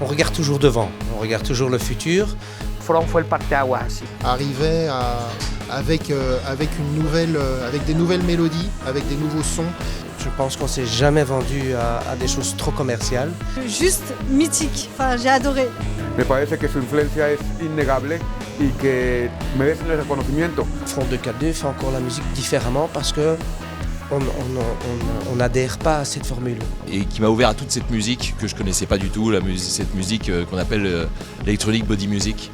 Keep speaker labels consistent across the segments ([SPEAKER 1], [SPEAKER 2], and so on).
[SPEAKER 1] On regarde toujours devant, on regarde toujours le futur.
[SPEAKER 2] Front fue el parteaguas. Sí.
[SPEAKER 3] Arrivait avec des nouvelles mélodies, avec des nouveaux sons.
[SPEAKER 1] Je pense qu'on s'est jamais vendu à des choses trop commerciales.
[SPEAKER 4] Juste mythique, enfin, j'ai adoré.
[SPEAKER 5] Me parece que su influencia es innegable y que merecen el reconocimiento.
[SPEAKER 1] Front 242 fait encore la musique différemment parce que on n'adhère pas à cette formule.
[SPEAKER 6] Et qui m'a ouvert à toute cette musique que je connaissais pas du tout, cette musique qu'on appelle electronic body music.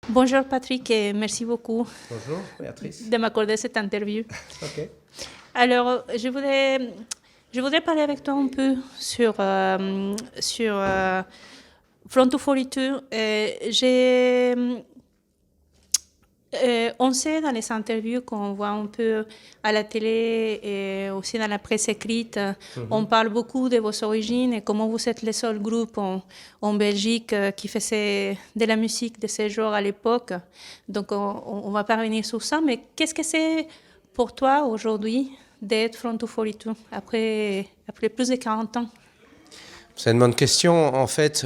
[SPEAKER 7] Bonjour Patrick et merci beaucoup
[SPEAKER 1] Bonjour Béatrice.
[SPEAKER 7] de m'accorder cette interview.
[SPEAKER 1] Ok.
[SPEAKER 7] Alors, je voudrais parler avec toi un peu sur Front 242. On sait dans les interviews qu'on voit un peu à la télé et aussi dans la presse écrite, on parle beaucoup de vos origines et comment vous êtes le seul groupe en Belgique qui faisait de la musique de ce genre à l'époque. Donc on va pas revenir sur ça, mais qu'est-ce que c'est pour toi aujourd'hui d'être Front 242 après plus de 40 ans?
[SPEAKER 1] C'est une bonne question. En fait,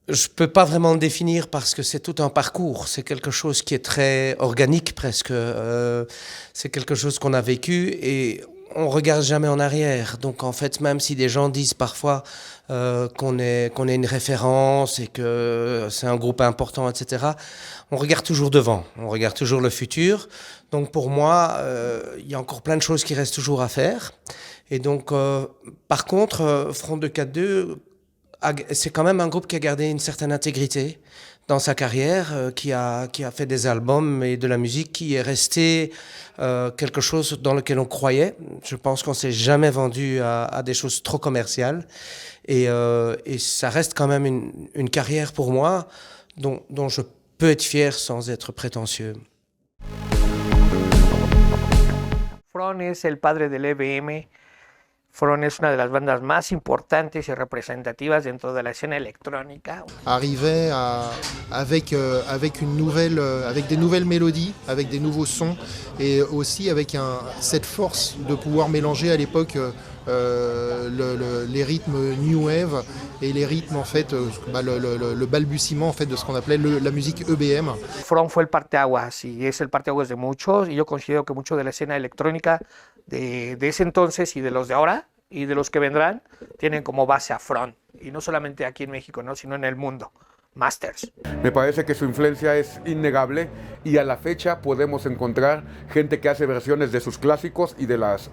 [SPEAKER 1] je peux pas vraiment le définir parce que c'est tout un parcours. C'est quelque chose qui est très organique presque. C'est quelque chose qu'on a vécu et on regarde jamais en arrière. Donc en fait, même si des gens disent parfois qu'on est une référence et que c'est un groupe important, etc., on regarde toujours devant. On regarde toujours le futur. Donc pour moi, il y a encore plein de choses qui restent toujours à faire. Et donc, par contre, Front 242, c'est quand même un groupe qui a gardé une certaine intégrité dans sa carrière, qui a fait des albums et de la musique qui est resté quelque chose dans lequel on croyait. Je pense qu'on s'est jamais vendu à des choses trop commerciales et ça reste quand même une carrière pour moi dont je peux être fier sans être prétentieux.
[SPEAKER 2] Front es el padre del EBM. Front es una de las bandas más importantes y representativas dentro de la escena electrónica.
[SPEAKER 3] Arrivait avec des nouvelles mélodies, avec des nouveaux sons et aussi avec cette force de pouvoir mélanger à l'époque les rythmes new wave et les rythmes en fait, le balbutiement en fait de ce qu'on appelait la musique EBM.
[SPEAKER 2] Front fue el parteaguas y es el parteaguas de muchos y yo considero que mucho de la escena electrónica de ese entonces y de los de ahora y de los que vendrán tienen como base a Front y no solamente aquí en México, ¿no? Sino en el mundo. Masters.
[SPEAKER 5] Me parece que su influencia es innegable y a la fecha podemos encontrar gente que hace versiones de sus clásicos y de las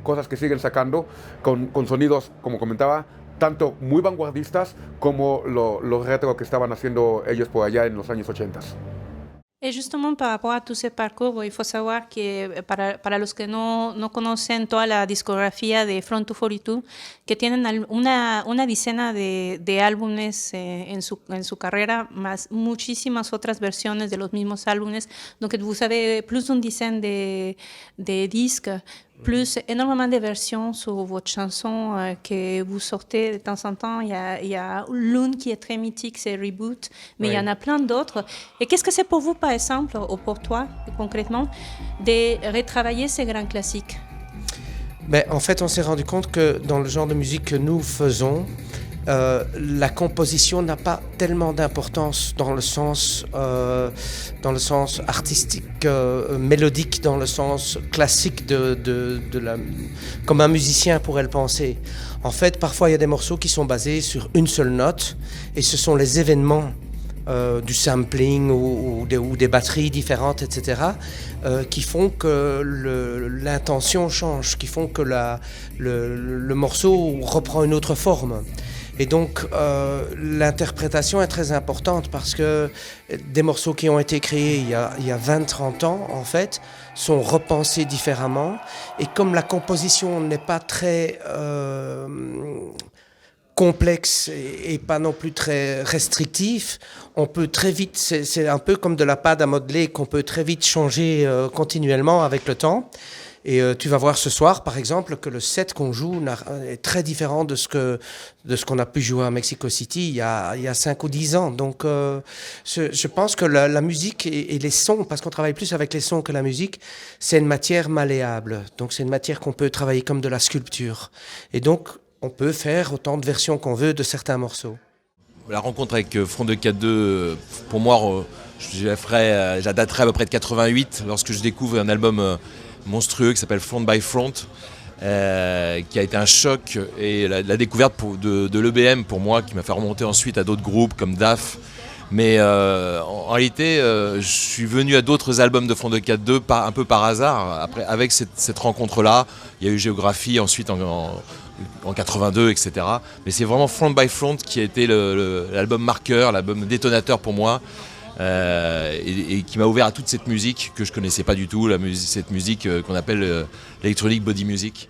[SPEAKER 5] cosas que siguen sacando con sonidos, como comentaba, tanto muy vanguardistas como los retro que estaban haciendo ellos por allá en los años 80.
[SPEAKER 7] Et justement, par rapport à tous ces parcours, il faut savoir que para los que no conocen toda la discografía de Front 242, que tienen una decena de álbumes en su carrera, más muchísimas otras versiones de los mismos álbumes. Donc, vous avez plus d'une dizaine de disques, plus énormément de versions sur votre chanson que vous sortez de temps en temps. Il y a l'une qui est très mythique, c'est Reboot, mais il y en a plein d'autres. Et qu'est-ce que c'est pour vous, par exemple, ou pour toi, concrètement, de retravailler ces grands classiques?
[SPEAKER 1] Ben, en fait, on s'est rendu compte que dans le genre de musique que nous faisons, la composition n'a pas tellement d'importance dans le sens artistique, mélodique, dans le sens classique comme un musicien pourrait le penser. En fait, parfois il y a des morceaux qui sont basés sur une seule note et ce sont les événements du sampling ou des batteries différentes, etc., qui font que l'intention change, qui font que le morceau reprend une autre forme. Et donc, l'interprétation est très importante parce que des morceaux qui ont été créés il y a 20-30 ans, en fait, sont repensés différemment. Et comme la composition n'est pas très complexe et pas non plus très restrictif, on peut très vite, c'est un peu comme de la pâte à modeler qu'on peut très vite changer continuellement avec le temps. Et tu vas voir ce soir, par exemple, que le set qu'on joue est très différent de ce qu'on a pu jouer à Mexico City il y a 5 ou 10 ans. Donc, je pense que la musique et les sons, parce qu'on travaille plus avec les sons que la musique, c'est une matière malléable. Donc, c'est une matière qu'on peut travailler comme de la sculpture. Et donc, on peut faire autant de versions qu'on veut de certains morceaux.
[SPEAKER 6] La rencontre avec Front de 4-2, pour moi, je daterai à peu près de 88, lorsque je découvre un album monstrueux qui s'appelle Front by Front, qui a été un choc, et la découverte de l'EBM pour moi, qui m'a fait remonter ensuite à d'autres groupes comme DAF. Mais en réalité, je suis venu à d'autres albums de Front de 4-2 un peu par hasard. Après, avec cette rencontre-là, il y a eu Géographie ensuite en 82, etc. Mais c'est vraiment Front by Front qui a été l'album marqueur, l'album détonateur pour moi. Et qui m'a ouvert à toute cette musique que je connaissais pas du tout, cette musique qu'on appelle Electronic Body Music.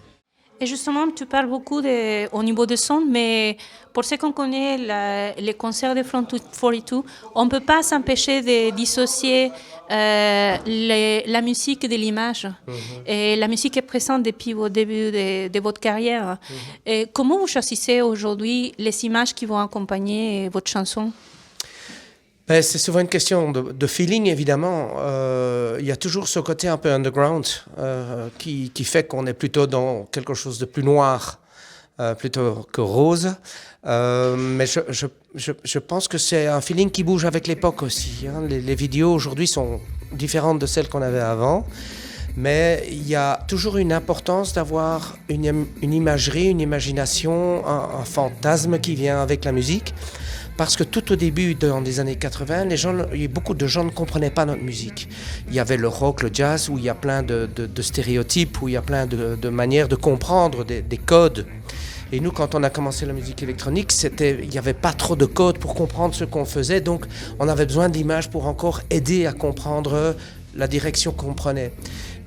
[SPEAKER 7] Et justement, tu parles beaucoup au niveau de son, mais pour ceux qu'on connaît les concerts de Front 42, on ne peut pas s'empêcher de dissocier la musique de l'image. Et la musique est présente depuis au début de votre carrière. Et comment vous choisissez aujourd'hui les images qui vont accompagner votre chanson?
[SPEAKER 1] Ben, c'est souvent une question de feeling, évidemment. Il y a toujours ce côté un peu underground qui fait qu'on est plutôt dans quelque chose de plus noir plutôt que rose. Mais je pense que c'est un feeling qui bouge avec l'époque aussi. Hein. Les vidéos aujourd'hui sont différentes de celles qu'on avait avant. Mais il y a toujours une importance d'avoir une imagerie, une imagination, un fantasme qui vient avec la musique. Parce que tout au début, dans les années 80, beaucoup de gens ne comprenaient pas notre musique. Il y avait le rock, le jazz, où il y a plein de stéréotypes, où il y a plein de manières de comprendre des codes. Et nous, quand on a commencé la musique électronique, il n'y avait pas trop de codes pour comprendre ce qu'on faisait. Donc, on avait besoin d'images pour encore aider à comprendre la direction qu'on prenait.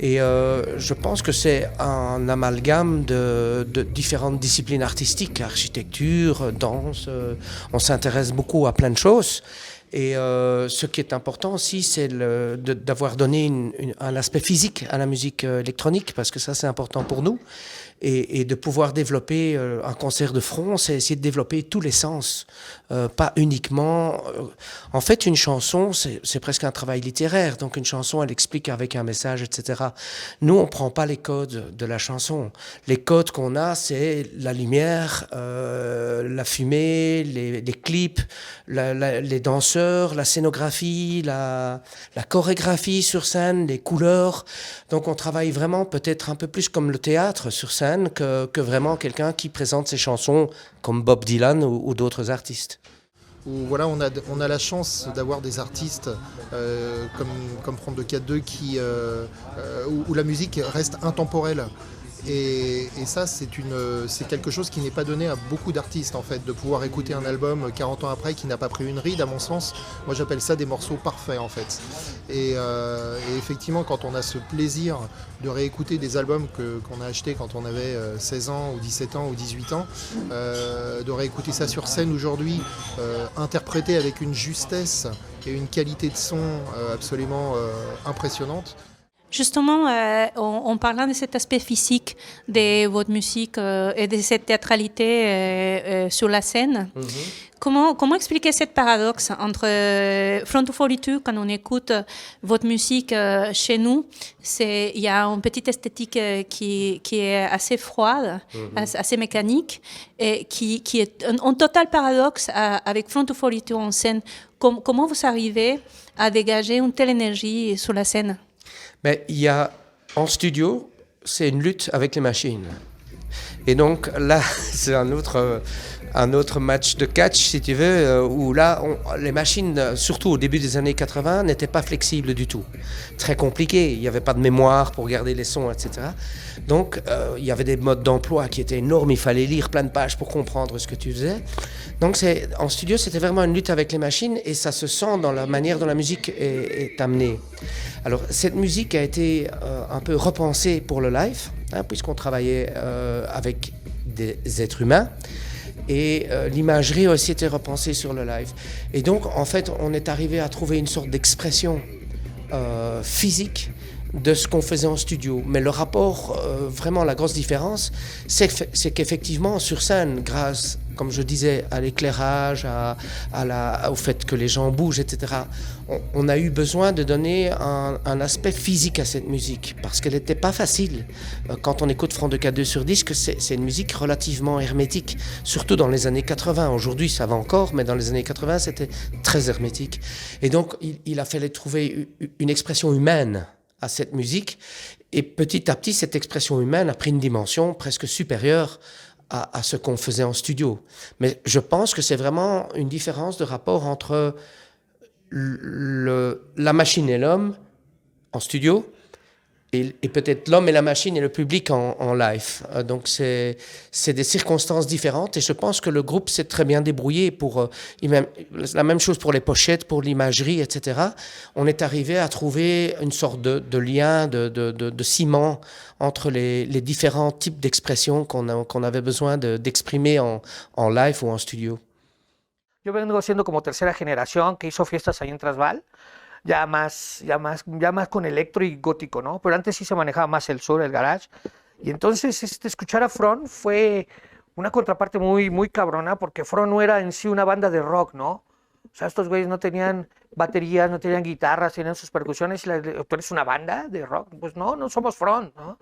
[SPEAKER 1] Et je pense que c'est un amalgame de différentes disciplines artistiques, architecture, danse. On s'intéresse beaucoup à plein de choses. Et ce qui est important aussi, c'est d'avoir donné un aspect physique à la musique électronique, parce que ça, c'est important pour nous. Et de pouvoir développer un concert de front, c'est essayer de développer tous les sens, pas uniquement... en fait, une chanson, c'est presque un travail littéraire. Donc une chanson, elle explique avec un message, etc. Nous, on prend pas les codes de la chanson. Les codes qu'on a, c'est la lumière, la fumée, les clips, les danseurs, la scénographie, la chorégraphie sur scène, les couleurs. Donc on travaille vraiment peut-être un peu plus comme le théâtre sur scène, que vraiment quelqu'un qui présente ses chansons comme Bob Dylan ou d'autres artistes.
[SPEAKER 3] Où voilà, on a la chance d'avoir des artistes comme Front de 4-2 où la musique reste intemporelle. Et ça, c'est quelque chose qui n'est pas donné à beaucoup d'artistes, en fait, de pouvoir écouter un album 40 ans après qui n'a pas pris une ride, à mon sens. Moi, j'appelle ça des morceaux parfaits, en fait. Et effectivement, quand on a ce plaisir de réécouter des albums qu'on a achetés quand on avait 16 ans, ou 17 ans, ou 18 ans, de réécouter ça sur scène aujourd'hui, interprété avec une justesse et une qualité de son absolument impressionnante.
[SPEAKER 7] Justement, en parlant de cet aspect physique de votre musique et de cette théâtralité sur la scène, comment expliquer cette paradoxe entre Front 42, quand on écoute votre musique chez nous, il y a une petite esthétique qui est assez froide, assez mécanique, et qui est un total paradoxe avec Front 42 en scène. Comment vous arrivez à dégager une telle énergie sur la scène?
[SPEAKER 1] Mais en studio, c'est une lutte avec les machines. Et donc là, c'est un autre un autre match de catch, si tu veux, où là, les machines, surtout au début des années 80, n'étaient pas flexibles du tout. Très compliqué, il n'y avait pas de mémoire pour garder les sons, etc. Donc, il y avait des modes d'emploi qui étaient énormes, il fallait lire plein de pages pour comprendre ce que tu faisais. Donc, en studio, c'était vraiment une lutte avec les machines et ça se sent dans la manière dont la musique est amenée. Alors, cette musique a été un peu repensée pour le live, puisqu'on travaillait avec des êtres humains. Et l'imagerie a aussi été repensée sur le live. Et donc, en fait, on est arrivé à trouver une sorte d'expression physique de ce qu'on faisait en studio. Mais le rapport, vraiment la grosse différence, c'est qu'effectivement, sur scène, grâce, comme je disais, à l'éclairage, au fait que les gens bougent, etc., on a eu besoin de donner un aspect physique à cette musique, parce qu'elle n'était pas facile. Quand on écoute Front de K2 sur disque, c'est une musique relativement hermétique, surtout dans les années 80. Aujourd'hui, ça va encore, mais dans les années 80, c'était très hermétique. Et donc, il a fallu trouver une expression humaine à cette musique, et petit à petit, cette expression humaine a pris une dimension presque supérieure à ce qu'on faisait en studio. Mais je pense que c'est vraiment une différence de rapport entre la machine et l'homme en studio, et peut-être l'homme et la machine et le public en live. Donc c'est des circonstances différentes, et je pense que le groupe s'est très bien débrouillé pour la même chose pour les pochettes, pour l'imagerie, etc. On est arrivé à trouver une sorte de lien, de ciment entre les différents types d'expressions qu'on avait besoin d'exprimer en live ou en studio.
[SPEAKER 2] Yo vengo siendo como tercera generación que hizo fiestas ahí en Transvaal, ya más con electro y gótico, ¿no? Pero antes sí se manejaba más el sur, el garage. Y entonces escuchar a Front fue una contraparte muy, muy cabrona, porque Front no era en sí una banda de rock, ¿no? O sea, estos güeyes no tenían baterías, no tenían guitarras, tenían sus percusiones. ¿Tú eres una banda de rock? Pues no somos Front, ¿no?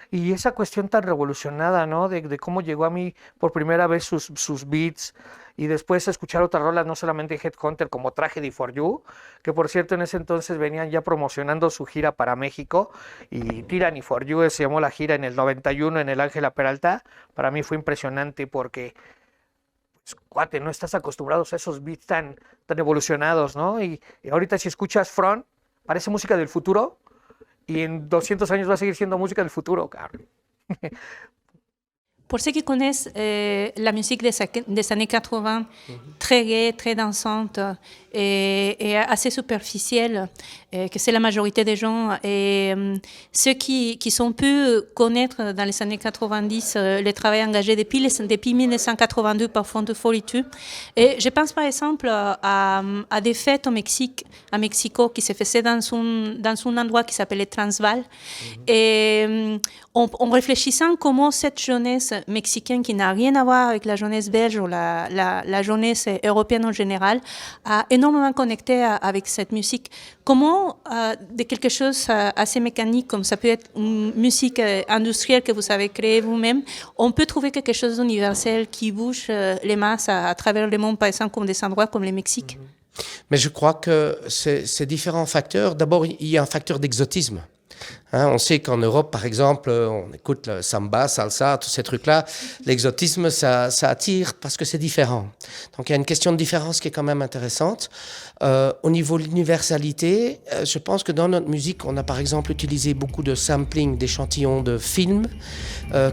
[SPEAKER 2] Y esa cuestión tan revolucionada, ¿no? De cómo llegó a mí por primera vez sus beats, y después escuchar otras rolas, no solamente Headhunter, como Tragedy for You, que por cierto en ese entonces venían ya promocionando su gira para México, y Tyranny for You se llamó la gira en el 91 en el Ángela Peralta. Para mí fue impresionante porque, pues, cuate, no estás acostumbrados a esos beats tan evolucionados, ¿no? Y ahorita si escuchas Front, parece música del futuro, y en 200 años va a seguir siendo música del futuro, cabrón.
[SPEAKER 7] Pour ceux qui connaissent la musique des années 80, très gaie, très dansante et assez superficielle, que c'est la majorité des gens, et ceux qui sont pu connaître dans les années 90 le travail engagé depuis 1982 par Front de Fortitude. Et je pense par exemple à des fêtes au Mexique, à Mexico, qui se faisaient dans un endroit qui s'appelait Transvaal. Et en réfléchissant comment cette jeunesse mexicaine, qui n'a rien à voir avec la jeunesse belge ou la jeunesse européenne en général, a énormément connecté avec cette musique. Comment, de quelque chose assez mécanique, comme ça peut être une musique industrielle que vous avez créée vous-même, on peut trouver quelque chose d'universel qui bouge les masses à travers le monde, par exemple, comme des endroits comme le Mexique?
[SPEAKER 1] Mais je crois que c'est différents facteurs. D'abord, il y a un facteur d'exotisme. On sait qu'en Europe, par exemple, on écoute le samba, salsa, tous ces trucs-là. L'exotisme, ça attire parce que c'est différent. Donc, il y a une question de différence qui est quand même intéressante. Au niveau de l'universalité, je pense que dans notre musique, on a par exemple utilisé beaucoup de sampling, d'échantillons de films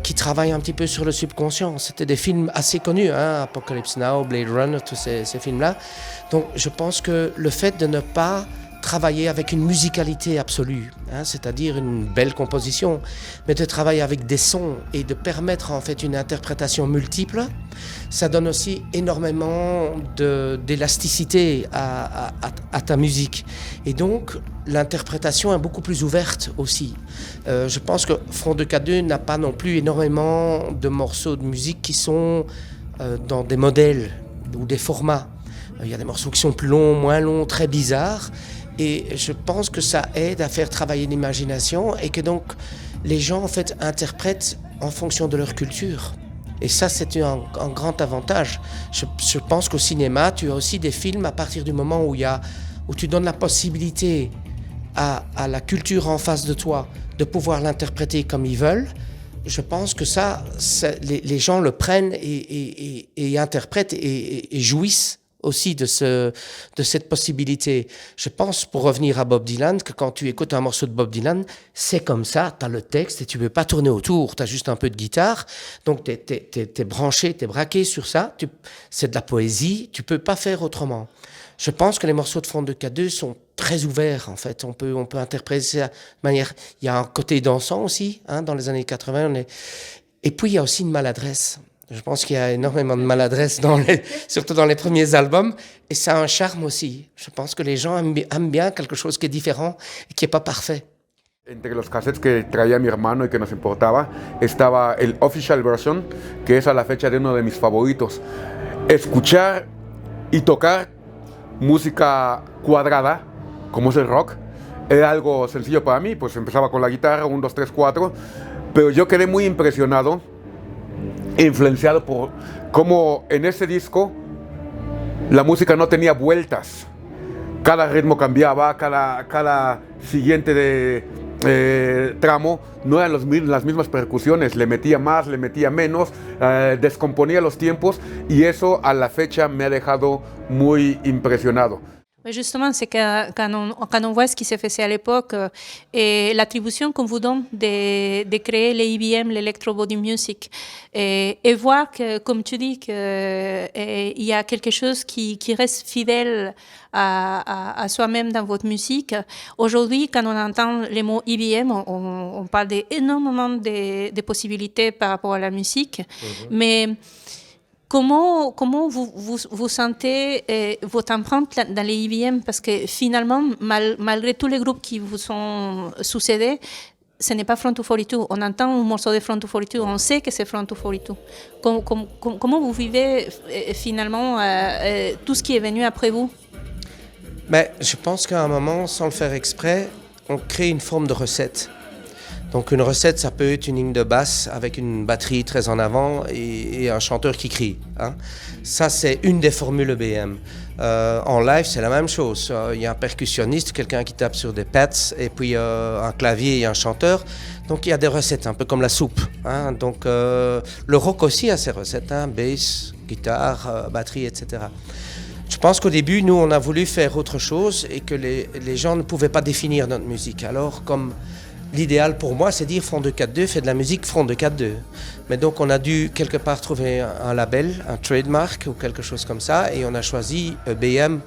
[SPEAKER 1] qui travaillent un petit peu sur le subconscient. C'était des films assez connus, Apocalypse Now, Blade Runner, tous ces films-là. Donc, je pense que le fait de ne pas travailler avec une musicalité absolue, c'est-à-dire une belle composition, mais de travailler avec des sons et de permettre en fait une interprétation multiple, ça donne aussi énormément d'élasticité à ta musique. Et donc, l'interprétation est beaucoup plus ouverte aussi. Je pense que Front de K2 n'a pas non plus énormément de morceaux de musique qui sont dans des modèles ou des formats. Il y a des morceaux qui sont plus longs, moins longs, très bizarres. Et je pense que ça aide à faire travailler l'imagination et que donc les gens en fait interprètent en fonction de leur culture. Et ça, c'est un grand avantage. Je pense qu'au cinéma, tu as aussi des films à partir du moment où tu donnes la possibilité à la culture en face de toi de pouvoir l'interpréter comme ils veulent. je pense que les gens le prennent et interprètent et jouissent aussi de cette possibilité. Je pense, pour revenir à Bob Dylan, que quand tu écoutes un morceau de Bob Dylan, c'est comme ça, tu as le texte et tu ne peux pas tourner autour, tu as juste un peu de guitare, donc tu es branché, tu es braqué sur ça, c'est de la poésie, tu ne peux pas faire autrement. Je pense que les morceaux de Front de 4-2 sont très ouverts, en fait. On peut interpréter ça de manière... Il y a un côté dansant aussi, hein, dans les années 80. Et puis, il y a aussi une maladresse. Je pense qu'il y a énormément de maladresse, surtout dans les premiers albums. Et ça a un charme aussi. Je pense que les gens aiment bien quelque chose qui est différent et qui n'est pas parfait.
[SPEAKER 5] Entre los cassettes que traía mi hermano y que nos importaba, estaba el Official Version, que es a la fecha de uno de mis favoritos. Escuchar y tocar música cuadrada, como es el rock, era algo sencillo para mí, pues empezaba con la guitarra, 1, 2, 3, 4, pero yo quedé muy impresionado, influenciado por cómo en ese disco la música no tenía vueltas, cada ritmo cambiaba, cada siguiente tramo no eran las mismas percusiones, le metía más, le metía menos, descomponía los tiempos y eso a la fecha me ha dejado muy impresionado.
[SPEAKER 7] Justement, c'est quand on voit ce qui s'est fait à l'époque et l'attribution qu'on vous donne de créer les IBM, l'Electro Body Music, et voir que, comme tu dis, qu'il y a quelque chose qui reste fidèle à soi-même dans votre musique. Aujourd'hui, quand on entend les mots IBM, on parle d'énormément de possibilités par rapport à la musique, mais comment vous sentez votre empreinte dans les IBM? Parce que finalement, malgré tous les groupes qui vous sont succédés, ce n'est pas Front to 42. On entend un morceau de Front to 42, on sait que c'est Front to 42. Comment vous vivez finalement tout ce qui est venu après vous?
[SPEAKER 1] Mais je pense qu'à un moment, sans le faire exprès, on crée une forme de recette. Donc une recette, ça peut être une ligne de basse avec une batterie très en avant et un chanteur qui crie. Hein. Ça, c'est une des formules EBM. En live, c'est la même chose. Il y a un percussionniste, quelqu'un qui tape sur des pads, et puis un clavier et un chanteur. Donc il y a des recettes, un peu comme la soupe. Hein. Donc le rock aussi a ses recettes, hein. Bass, guitare, batterie, etc. Je pense qu'au début, nous, on a voulu faire autre chose et que les gens ne pouvaient pas définir notre musique. Alors, comme l'idéal pour moi, c'est dire Front de 4-2 fait de la musique Front de 4-2. Mais donc on a dû quelque part trouver un label, un trademark ou quelque chose comme ça, et on a choisi EBM.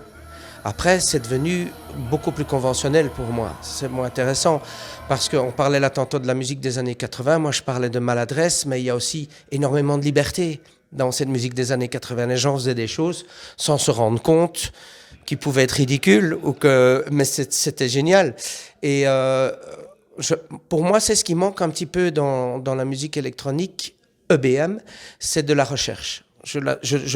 [SPEAKER 1] Après, c'est devenu beaucoup plus conventionnel pour moi. C'est moins intéressant parce qu'on parlait là tantôt de la musique des années 80. Moi, je parlais de maladresse, mais il y a aussi énormément de liberté dans cette musique des années 80. Les gens faisaient des choses sans se rendre compte qui pouvaient être ridicules, mais c'était génial. Et pour moi, c'est ce qui manque un petit peu dans la musique électronique EBM, c'est de la recherche. Je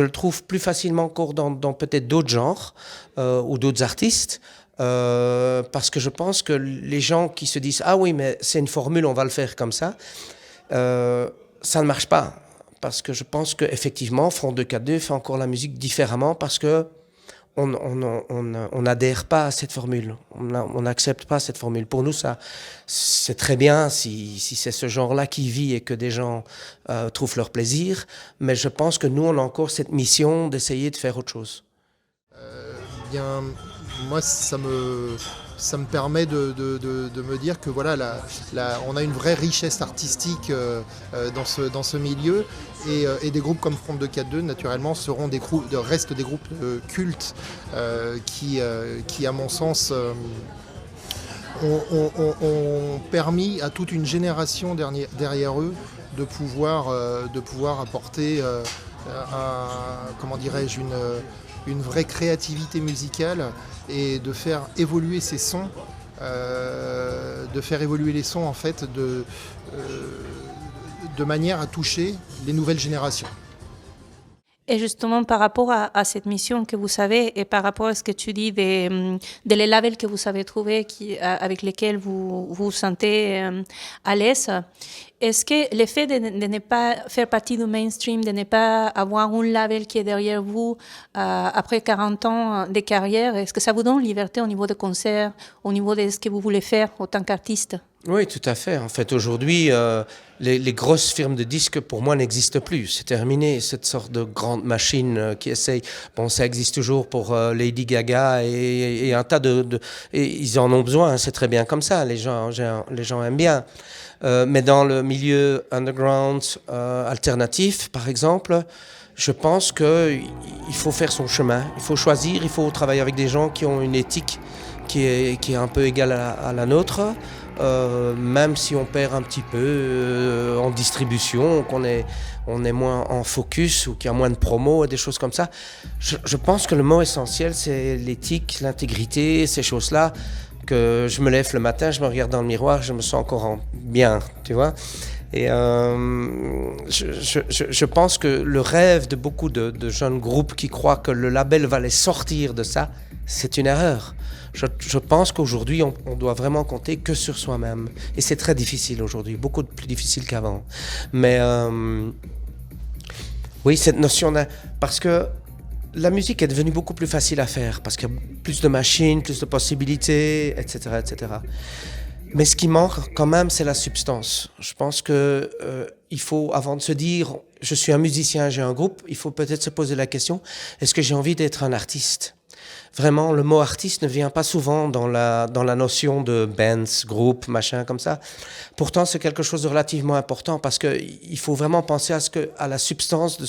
[SPEAKER 1] le trouve plus facilement encore dans peut-être d'autres genres ou d'autres artistes, parce que je pense que les gens qui se disent « Ah oui, mais c'est une formule, on va le faire comme ça », ça ne marche pas. Parce que je pense qu'effectivement, Front de 4-2 fait encore la musique différemment parce que on n'adhère pas à cette formule, on n'accepte pas cette formule. Pour nous, ça, c'est très bien si c'est ce genre-là qui vit et que des gens trouvent leur plaisir, mais je pense que nous, on a encore cette mission d'essayer de faire autre chose.
[SPEAKER 3] Bien, moi, ça me permet de me dire que voilà, on a une vraie richesse artistique dans ce milieu et des groupes comme Front de 4-2 naturellement seront restent des groupes cultes qui à mon sens ont permis à toute une génération derrière eux de pouvoir apporter comment dirais-je, une vraie créativité musicale et de faire évoluer ces sons, de faire évoluer les sons en fait de manière à toucher les nouvelles générations.
[SPEAKER 7] Et justement, par rapport à cette mission que vous avez et par rapport à ce que tu dis de les labels que vous avez trouvés avec lesquels vous vous sentez à l'aise, est-ce que le fait de ne pas faire partie du mainstream, de ne pas avoir un label qui est derrière vous après 40 ans de carrière, est-ce que ça vous donne liberté au niveau des concerts, au niveau de ce que vous voulez faire en tant qu'artiste?
[SPEAKER 1] Oui, tout à fait. En fait, aujourd'hui, les grosses firmes de disques, pour moi, n'existent plus. C'est terminé, cette sorte de grande machine qui essaye... Bon, ça existe toujours pour Lady Gaga et un tas et ils en ont besoin, c'est très bien comme ça, les gens aiment bien. Mais dans le milieu underground alternatif, par exemple, je pense qu'il faut faire son chemin, il faut choisir, il faut travailler avec des gens qui ont une éthique qui est un peu égale à la nôtre. Même si on perd un petit peu en distribution, qu'on est moins en focus ou qu'il y a moins de promos et des choses comme ça. Je pense que le mot essentiel, c'est l'éthique, l'intégrité, ces choses-là, que je me lève le matin, je me regarde dans le miroir, je me sens encore bien, tu vois. Et je pense que le rêve de beaucoup de jeunes groupes qui croient que le label va les sortir de ça, c'est une erreur. Je pense qu'aujourd'hui, on doit vraiment compter que sur soi-même. Et c'est très difficile aujourd'hui, beaucoup plus difficile qu'avant. Mais oui, cette notion parce que la musique est devenue beaucoup plus facile à faire, parce qu'il y a plus de machines, plus de possibilités, etc., etc. Mais ce qui manque quand même, c'est la substance. Je pense que il faut, avant de se dire « je suis un musicien, j'ai un groupe », il faut peut-être se poser la question « est-ce que j'ai envie d'être un artiste ?» Vraiment, le mot artiste ne vient pas souvent dans la notion de bands, groupe, machin comme ça. Pourtant, c'est quelque chose de relativement important parce que il faut vraiment penser à la substance de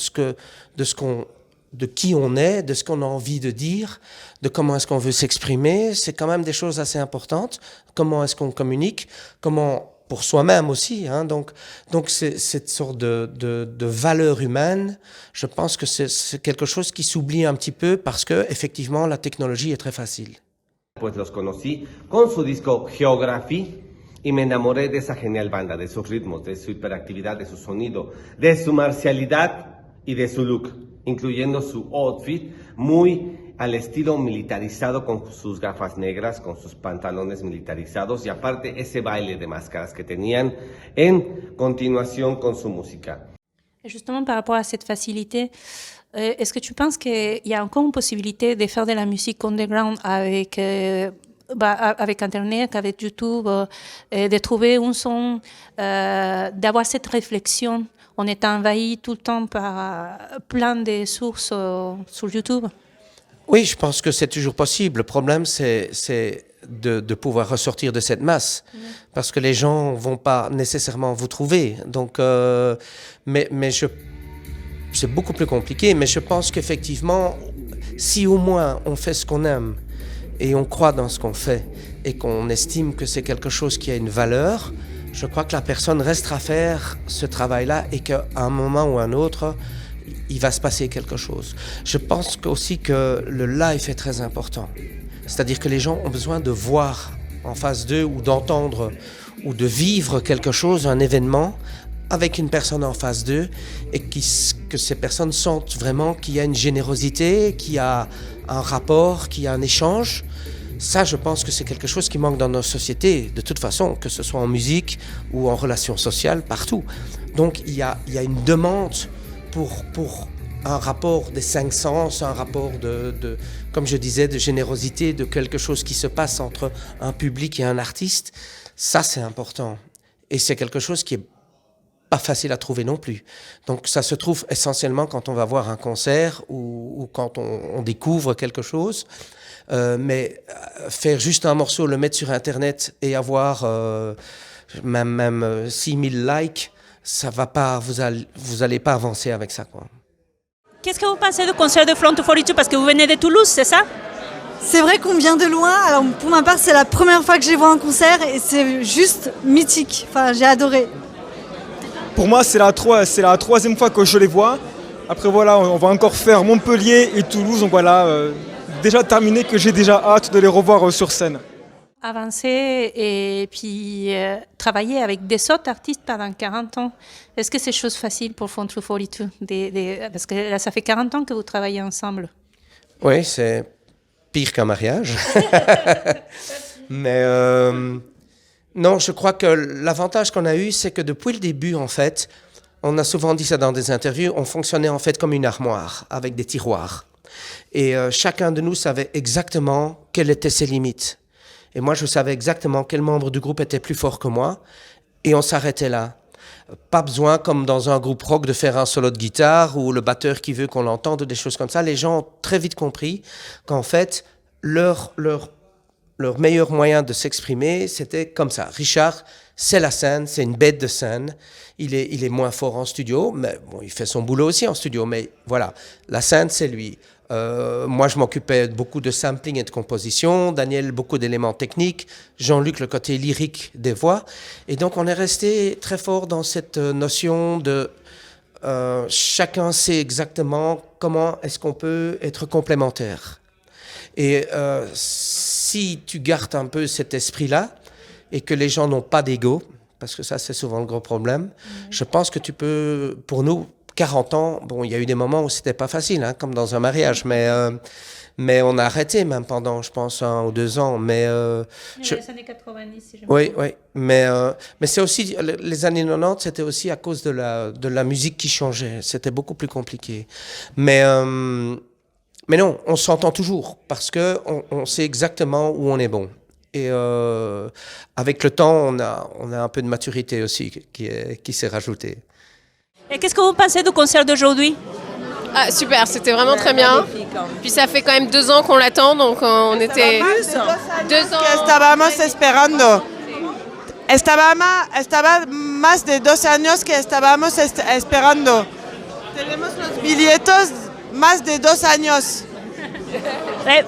[SPEAKER 1] qui on est, de ce qu'on a envie de dire, de comment est-ce qu'on veut s'exprimer. C'est quand même des choses assez importantes. Comment est-ce qu'on communique, pour soi-même aussi, hein. Donc c'est cette sorte de valeur humaine. Je pense que c'est quelque chose qui s'oublie un petit peu parce que effectivement la technologie est très facile.
[SPEAKER 8] Pues los conocí con su disco Geography y me enamoré de esa genial banda, de sus ritmos, de su hiperactividad, de su sonido, de su marcialidad y de su look, incluyendo su outfit muy al estilo militarizado con sus gafas negras, con sus pantalones militarizados y aparte ese baile de máscaras que tenían en continuación con su música.
[SPEAKER 7] Justement, par rapport à cette facilité, est-ce que tu penses qu'il y a encore une possibilité de faire de la musique underground avec Internet, avec YouTube, de trouver un son, d'avoir cette réflexion en étant envahi tout le temps par plein de sources sur YouTube?
[SPEAKER 1] Oui, je pense que c'est toujours possible. Le problème, c'est de pouvoir ressortir de cette masse. Parce que les gens vont pas nécessairement vous trouver. Donc, c'est beaucoup plus compliqué. Mais je pense qu'effectivement, si au moins on fait ce qu'on aime et on croit dans ce qu'on fait et qu'on estime que c'est quelque chose qui a une valeur, je crois que la personne restera faire ce travail-là et qu'à un moment ou un autre, il va se passer quelque chose. Je pense aussi que le live est très important. C'est-à-dire que les gens ont besoin de voir en face d'eux ou d'entendre ou de vivre quelque chose, un événement, avec une personne en face d'eux et que ces personnes sentent vraiment qu'il y a une générosité, qu'il y a un rapport, qu'il y a un échange. Ça, je pense que c'est quelque chose qui manque dans nos sociétés, de toute façon, que ce soit en musique ou en relations sociales, partout. Donc, il y a une demande pour un rapport des cinq sens, un rapport comme je disais, de générosité, de quelque chose qui se passe entre un public et un artiste. Ça, c'est important. Et c'est quelque chose qui est pas facile à trouver non plus. Donc, ça se trouve essentiellement quand on va voir un concert ou quand on découvre quelque chose. Mais faire juste un morceau, le mettre sur Internet et avoir même 6000 likes, ça va pas, vous allez pas avancer avec ça, quoi.
[SPEAKER 7] Qu'est-ce que vous pensez du concert de Front 42 parce que vous venez de Toulouse, c'est ça?
[SPEAKER 4] C'est vrai qu'on vient de loin. Alors pour ma part, c'est la première fois que je les vois en concert et c'est juste mythique. Enfin, j'ai adoré.
[SPEAKER 9] Pour moi, c'est la troisième fois que je les vois. Après voilà, on va encore faire Montpellier et Toulouse. Donc voilà, déjà terminé que j'ai déjà hâte de les revoir sur scène.
[SPEAKER 7] Avancer et puis travailler avec des autres artistes pendant 40 ans, est-ce que c'est chose facile pour Front 42 parce que là, ça fait 40 ans que vous travaillez ensemble.
[SPEAKER 1] Oui, c'est pire qu'un mariage. Mais Non, je crois que l'avantage qu'on a eu, c'est que depuis le début, en fait, on a souvent dit ça dans des interviews, on fonctionnait en fait comme une armoire, avec des tiroirs. Et chacun de nous savait exactement quelles étaient ses limites. Et moi, je savais exactement quel membre du groupe était plus fort que moi, et on s'arrêtait là. Pas besoin, comme dans un groupe rock, de faire un solo de guitare ou le batteur qui veut qu'on l'entende ou des choses comme ça. Les gens ont très vite compris qu'en fait, leur meilleur moyen de s'exprimer, c'était comme ça. Richard, c'est la scène, c'est une bête de scène. Il est moins fort en studio, mais bon, il fait son boulot aussi en studio. Mais voilà, la scène, c'est lui. Moi, je m'occupais beaucoup de sampling et de composition. Daniel, beaucoup d'éléments techniques. Jean-Luc, le côté lyrique des voix. Et donc, on est resté très fort dans cette notion de chacun sait exactement comment est-ce qu'on peut être complémentaire. Et si tu gardes un peu cet esprit-là et que les gens n'ont pas d'ego, parce que ça, c'est souvent le gros problème, je pense que tu peux, pour nous, 40 ans, bon, il y a eu des moments où c'était pas facile, hein, comme dans un mariage, mais on a arrêté même pendant, je pense, 1 ou 2 ans. Mais
[SPEAKER 7] les années 90, si je me
[SPEAKER 1] oui,
[SPEAKER 7] trompe.
[SPEAKER 1] oui, mais c'est aussi les années 90, c'était aussi à cause de la musique qui changeait. C'était beaucoup plus compliqué. Mais non, on s'entend toujours parce que on sait exactement où on est bon. Et avec le temps, on a un peu de maturité aussi qui s'est rajoutée.
[SPEAKER 7] Et qu'est-ce que vous pensez du concert d'aujourd'hui?
[SPEAKER 10] Ah, super, c'était vraiment très bien. Puis ça fait quand même 2 ans qu'on l'attend, donc on était 2 ans.
[SPEAKER 11] Estábamos esperando. Estaba más de 2 años que estábamos esperando. Tenemos los billetos más de 2 años.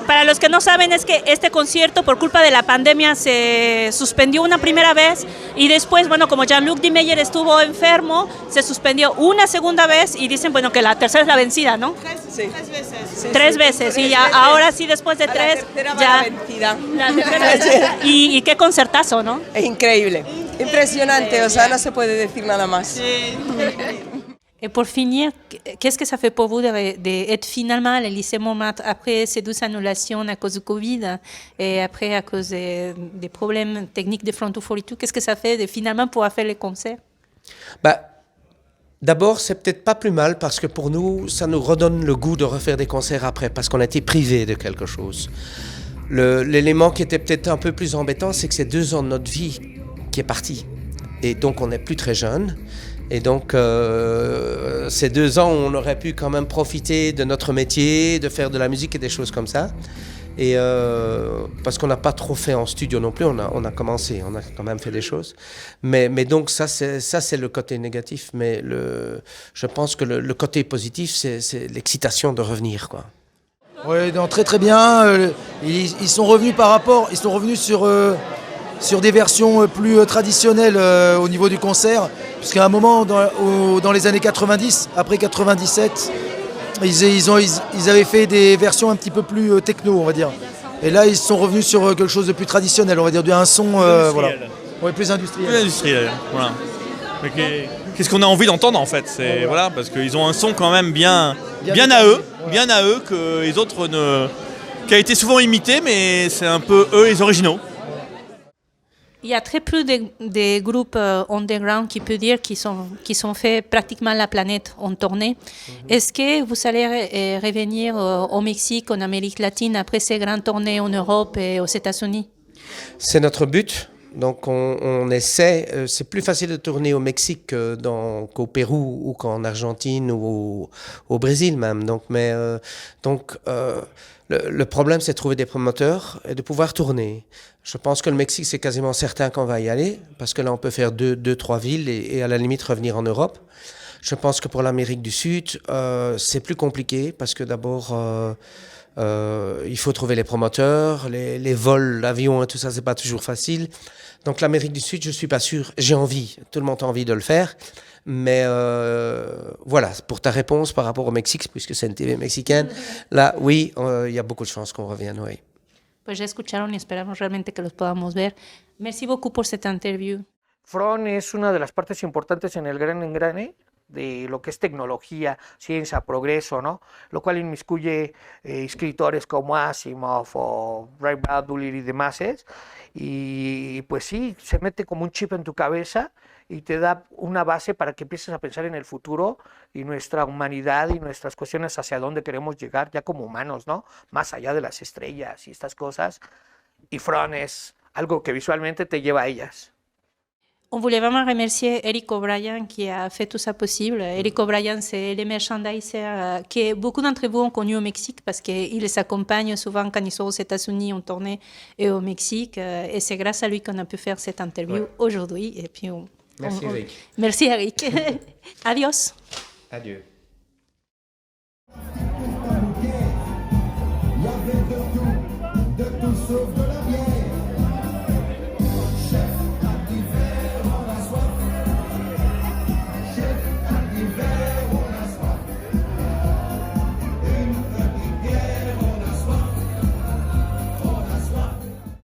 [SPEAKER 7] Para los que no saben, es que este concierto por culpa de la pandemia se suspendió una primera vez y después, bueno, como Jean-Luc Dimeyer estuvo enfermo, se suspendió una segunda vez y dicen, bueno, que la tercera es la vencida, ¿no?
[SPEAKER 11] Sí. 3 veces. Sí,
[SPEAKER 7] Tres veces y ya, ahora sí, después de 3, ya...
[SPEAKER 12] vencida.
[SPEAKER 7] La tercera vencida. Y qué concertazo, ¿no?
[SPEAKER 12] Es increíble, impresionante, o sea, no se puede decir nada más.
[SPEAKER 7] Et pour finir, qu'est-ce que ça fait pour vous d'être finalement à l'Élysée Montmartre après ces 12 annulations à cause du Covid et après à cause des problèmes techniques de Front 242? Qu'est-ce que ça fait de finalement pouvoir faire les concerts?
[SPEAKER 1] D'abord, c'est peut-être pas plus mal parce que pour nous, ça nous redonne le goût de refaire des concerts après parce qu'on a été privés de quelque chose. L'élément qui était peut-être un peu plus embêtant, c'est que c'est 2 ans de notre vie qui est parti. Et donc, on n'est plus très jeunes. Et donc, ces 2 ans, on aurait pu quand même profiter de notre métier, de faire de la musique et des choses comme ça. Et parce qu'on n'a pas trop fait en studio non plus, on a commencé, on a quand même fait des choses. Mais donc, ça c'est le côté négatif. Mais je pense que le côté positif, c'est l'excitation de revenir, quoi.
[SPEAKER 13] Oui, non, très très bien. Ils sont revenus sur des versions plus traditionnelles au niveau du concert, puisqu'à un moment dans les années 90, après 97, ils avaient fait des versions un petit peu plus techno, on va dire. Et là, ils sont revenus sur quelque chose de plus traditionnel, on va dire, un son voilà. Ouais, plus industriel.
[SPEAKER 14] Plus industriel, voilà. Qu'est-ce qu'on a envie d'entendre en fait, voilà, parce qu'ils ont un son quand même bien à eux, que les autres qui a été souvent imité, mais c'est un peu eux les originaux.
[SPEAKER 7] Il y a très peu de groupes underground qui peut dire qui sont faits pratiquement la planète en tournée. Est-ce que vous allez revenir au Mexique, en Amérique latine, après ces grandes tournées en Europe et aux États-Unis?
[SPEAKER 1] C'est notre but. Donc on essaie, c'est plus facile de tourner au Mexique qu'au Pérou ou qu'en Argentine ou au Brésil même. Donc, le problème c'est de trouver des promoteurs et de pouvoir tourner. Je pense que le Mexique c'est quasiment certain qu'on va y aller parce que là on peut faire 2-3 villes et à la limite revenir en Europe. Je pense que pour l'Amérique du Sud c'est plus compliqué parce que d'abord il faut trouver les promoteurs, les vols, l'avion et tout ça, c'est pas toujours facile. Donc l'Amérique du Sud, je suis pas sûr. J'ai envie, tout le monde a envie de le faire. Mais voilà, pour ta réponse par rapport au Mexique, puisque c'est une TV mexicaine, là, oui, il y a beaucoup de chances qu'on revienne, oui.
[SPEAKER 7] Pues ya escucharon y esperamos realmente que los podamos ver. Merci beaucoup pour cette interview.
[SPEAKER 2] Front es una de las partes importantes en el Gran Engrane de lo que es tecnología, ciencia, progreso, ¿no? Lo cual inmiscuye escritores como Asimov o Ray Bradbury y demás. Y pues sí, se mete como un chip en tu cabeza y te da una base para que empieces a pensar en el futuro y nuestra humanidad y nuestras cuestiones hacia dónde queremos llegar ya como humanos, ¿no? Más allá de las estrellas y estas cosas. Y Front es algo que visualmente te lleva a ellas.
[SPEAKER 7] On voulait vraiment remercier Eric O'Brien qui a fait tout ça possible. Eric O'Brien, c'est les merchandisers que beaucoup d'entre vous ont connus au Mexique parce qu'ils les accompagnent souvent quand ils sont aux États-Unis en tournée et au Mexique. Et c'est grâce à lui qu'on a pu faire cette interview aujourd'hui. Et puis
[SPEAKER 1] Merci Eric.
[SPEAKER 7] Merci Eric. Adios.
[SPEAKER 1] Adieu.
[SPEAKER 15] Il y avait de tout sauf de